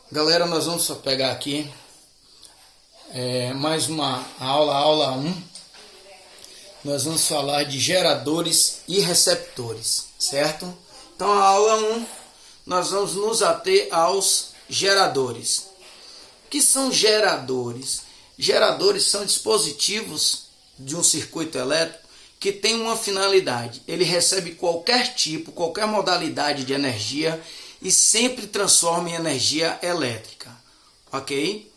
Galera, nós vamos só pegar aqui mais uma aula 1. Nós vamos falar de geradores e receptores, certo? Então, a aula 1, nós vamos nos ater aos geradores. O que são geradores? Geradores são dispositivos de um circuito elétrico que tem uma finalidade. Ele recebe qualquer tipo, qualquer modalidade de energia e sempre transforma em energia elétrica, ok?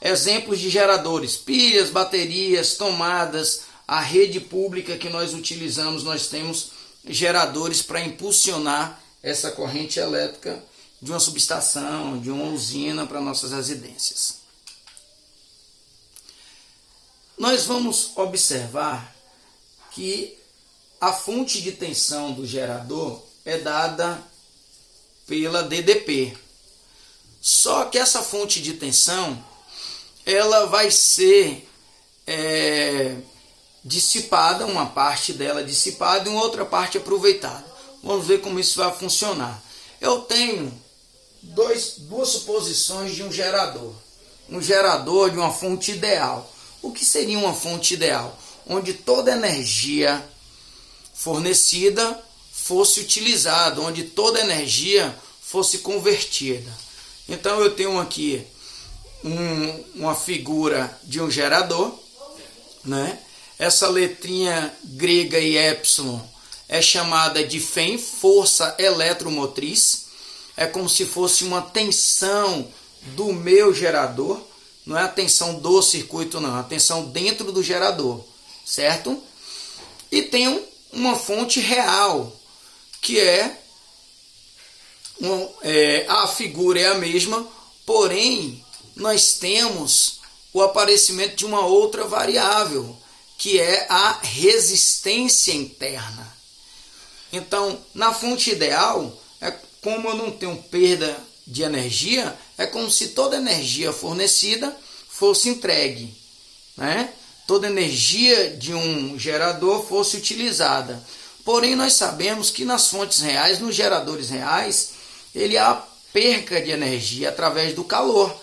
Exemplos de geradores: pilhas, baterias, tomadas. A rede pública que nós utilizamos, nós temos geradores para impulsionar essa corrente elétrica de uma subestação, de uma usina para nossas residências. Nós vamos observar que a fonte de tensão do gerador é dada pela DDP. Só que essa fonte de tensão ela vai ser dissipada, uma parte dela dissipada e uma outra parte aproveitada. Vamos ver como isso vai funcionar. Eu tenho duas suposições de um gerador. Um gerador de uma fonte ideal. O que seria uma fonte ideal? Onde toda energia fornecida fosse utilizada, onde toda energia fosse convertida. Então eu tenho aqui uma figura de um gerador, né? Essa letrinha grega e epsilon é chamada de FEM, força eletromotriz. É como se fosse uma tensão do meu gerador, não é a tensão do circuito, não, é a tensão dentro do gerador, certo? E tem uma fonte real, que a figura é a mesma, porém nós temos o aparecimento de uma outra variável, que é a resistência interna. Então, na fonte ideal, como eu não tenho perda de energia, é como se toda energia fornecida fosse entregue, né? Toda energia de um gerador fosse utilizada. Porém, nós sabemos que nas fontes reais, nos geradores reais, ele há perca de energia através do calor,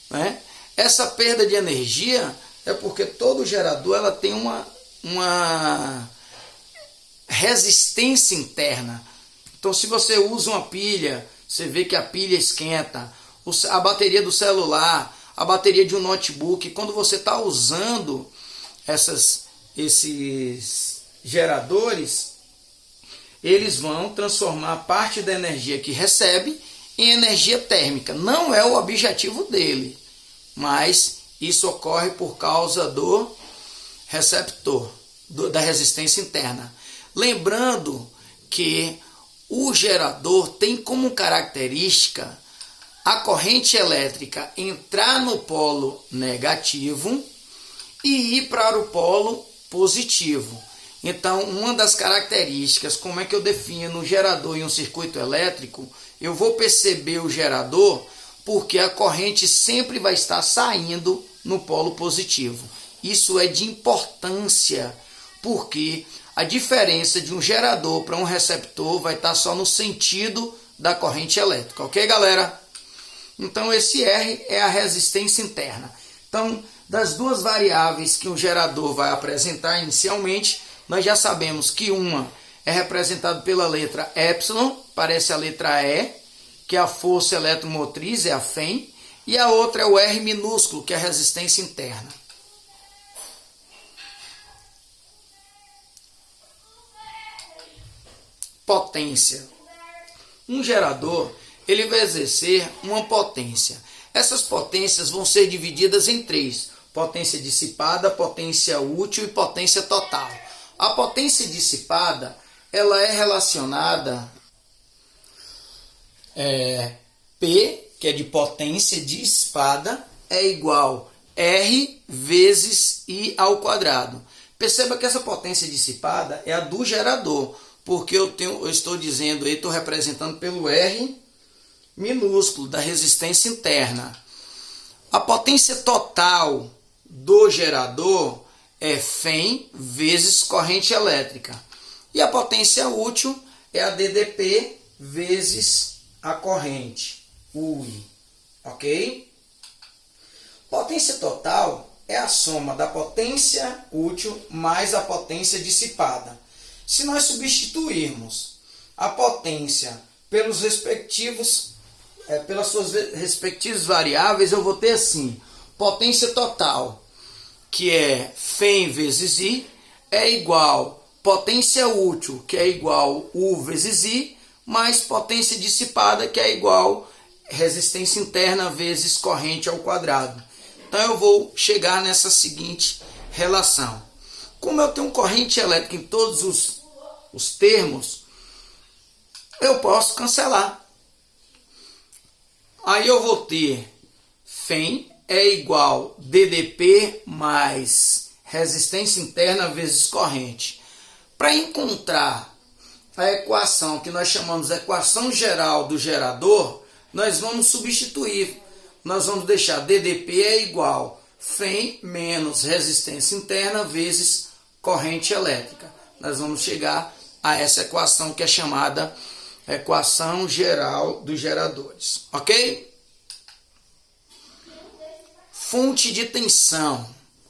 né? Essa perda de energia é porque todo gerador ela tem uma resistência interna. Então, se você usa uma pilha, você vê que a pilha esquenta, a bateria do celular, a bateria de um notebook, quando você está usando esses geradores, eles vão transformar parte da energia que recebe em energia térmica. Não é o objetivo dele, mas isso ocorre por causa do receptor, da resistência interna. Lembrando que o gerador tem como característica a corrente elétrica entrar no polo negativo e ir para o polo positivo. Então, uma das características, como é que eu defino um gerador em um circuito elétrico, eu vou perceber o gerador porque a corrente sempre vai estar saindo no polo positivo. Isso é de importância, porque a diferença de um gerador para um receptor vai estar só no sentido da corrente elétrica. Ok, galera? Então, esse R é a resistência interna. Então, das duas variáveis que um gerador vai apresentar inicialmente, nós já sabemos que uma é representada pela letra epsilon, parece a letra E, que é a força eletromotriz, é a FEM, e a outra é o R minúsculo, que é a resistência interna. Potência. Um gerador, ele vai exercer uma potência. Essas potências vão ser divididas em três: potência dissipada, potência útil e potência total. A potência dissipada, ela é relacionada P, que é de potência dissipada, é igual R vezes I ao quadrado. Perceba que essa potência dissipada é a do gerador, porque eu estou dizendo aí, estou representando pelo R minúsculo da resistência interna. A potência total do gerador é FEM vezes corrente elétrica. E a potência útil é a DDP vezes a corrente. UI, ok? Potência total é a soma da potência útil mais a potência dissipada. Se nós substituirmos a potência pelas suas respectivas variáveis, eu vou ter assim, potência total, que é Φ vezes I, é igual potência útil, que é igual U vezes I, mais potência dissipada, que é igual resistência interna vezes corrente ao quadrado. Então eu vou chegar nessa seguinte relação. Como eu tenho corrente elétrica em todos os termos, eu posso cancelar. Aí eu vou ter Φ é igual DDP mais resistência interna vezes corrente. Para encontrar a equação que nós chamamos de equação geral do gerador, nós vamos substituir. Nós vamos deixar DDP é igual Φ menos resistência interna vezes corrente elétrica. Nós vamos chegar a essa equação que é chamada equação geral dos geradores. Ok? Fonte de tensão.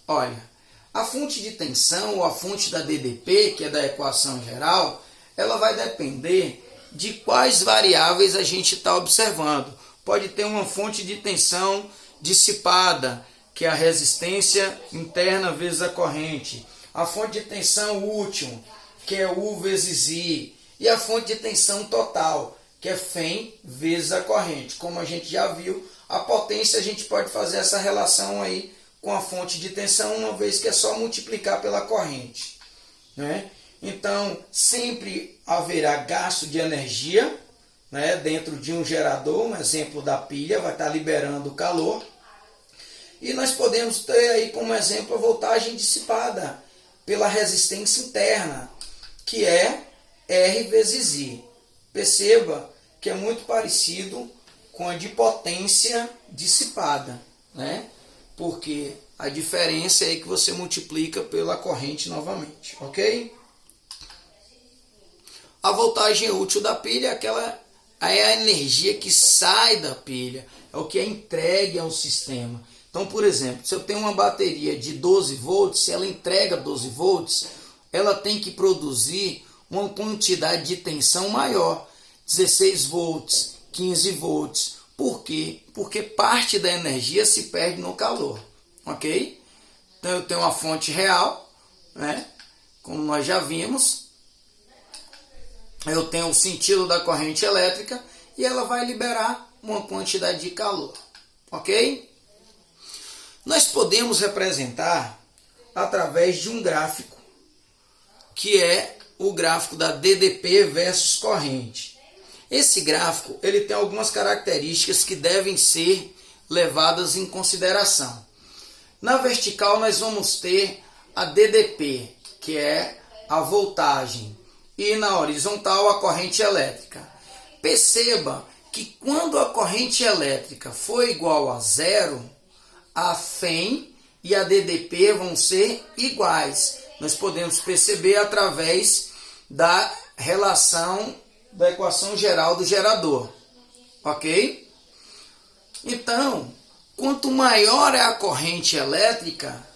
Olha, a fonte de tensão ou a fonte da DDP, que é da equação geral, ela vai depender de quais variáveis a gente está observando. Pode ter uma fonte de tensão dissipada, que é a resistência interna vezes a corrente. A fonte de tensão útil, que é U vezes I. E a fonte de tensão total, que é Φ vezes a corrente. Como a gente já viu, a potência a gente pode fazer essa relação aí com a fonte de tensão, uma vez que é só multiplicar pela corrente, né? Então, sempre haverá gasto de energia, né, dentro de um gerador, um exemplo da pilha, vai estar liberando calor. E nós podemos ter aí como exemplo a voltagem dissipada pela resistência interna, que é R vezes I. Perceba que é muito parecido com a de potência dissipada, né? Porque a diferença é que você multiplica pela corrente novamente, ok? A voltagem útil da pilha é a energia que sai da pilha, é o que é entregue ao sistema. Então, por exemplo, se eu tenho uma bateria de 12 volts, se ela entrega 12 volts, ela tem que produzir uma quantidade de tensão maior, 16 volts, 15 volts. Por quê? Porque parte da energia se perde no calor, ok? Então eu tenho uma fonte real, né? Como nós já vimos, eu tenho o sentido da corrente elétrica e ela vai liberar uma quantidade de calor, ok? Nós podemos representar através de um gráfico, que é o gráfico da DDP versus corrente. Esse gráfico ele tem algumas características que devem ser levadas em consideração. Na vertical nós vamos ter a DDP, que é a voltagem, e na horizontal a corrente elétrica. Perceba que quando a corrente elétrica for igual a zero, a Φ e a DDP vão ser iguais. Nós podemos perceber através da relação da equação geral do gerador, ok? Então, quanto maior é a corrente elétrica,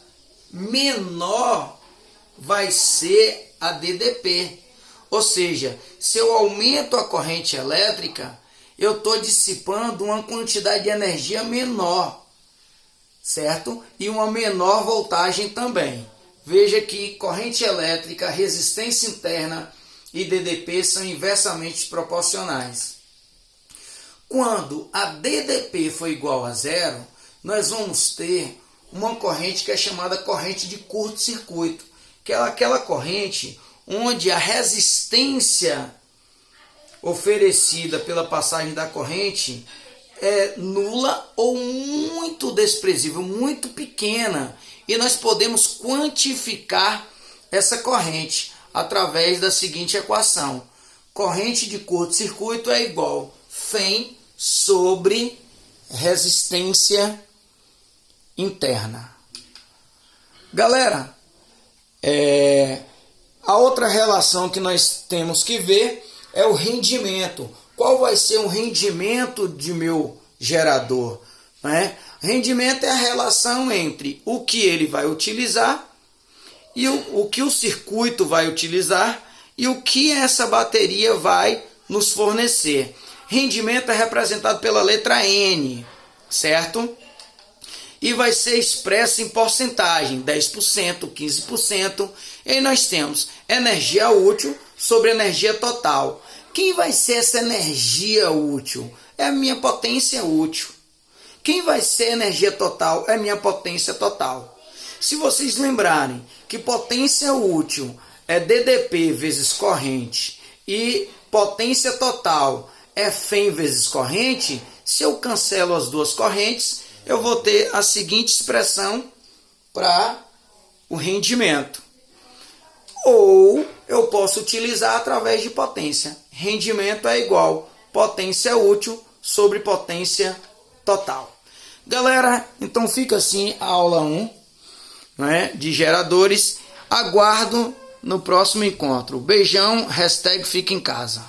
menor vai ser a DDP. Ou seja, se eu aumento a corrente elétrica, eu estou dissipando uma quantidade de energia menor, certo? E uma menor voltagem também. Veja que corrente elétrica, resistência interna e DDP são inversamente proporcionais. Quando a DDP for igual a zero, nós vamos ter uma corrente que é chamada corrente de curto-circuito, que é aquela corrente onde a resistência oferecida pela passagem da corrente é nula ou muito desprezível, muito pequena. E nós podemos quantificar essa corrente através da seguinte equação. Corrente de curto-circuito é igual Φ sobre resistência interna. Galera, a outra relação que nós temos que ver é o rendimento. qual vai ser o rendimento de meu gerador, né? Rendimento é a relação entre o que ele vai utilizar e o que o circuito vai utilizar e o que essa bateria vai nos fornecer. Rendimento é representado pela letra N, certo? E vai ser expresso em porcentagem, 10%, 15%. E aí nós temos energia útil sobre energia total. Quem vai ser essa energia útil? É a minha potência útil. Quem vai ser energia total? É a minha potência total. Se vocês lembrarem que potência útil é DDP vezes corrente e potência total é Fm vezes corrente, se eu cancelo as duas correntes, eu vou ter a seguinte expressão para o rendimento. Ou eu posso utilizar através de potência. Rendimento é igual potência útil sobre potência total. Galera, então fica assim a aula 1, né, de geradores. Aguardo no próximo encontro. Beijão, #fica em casa.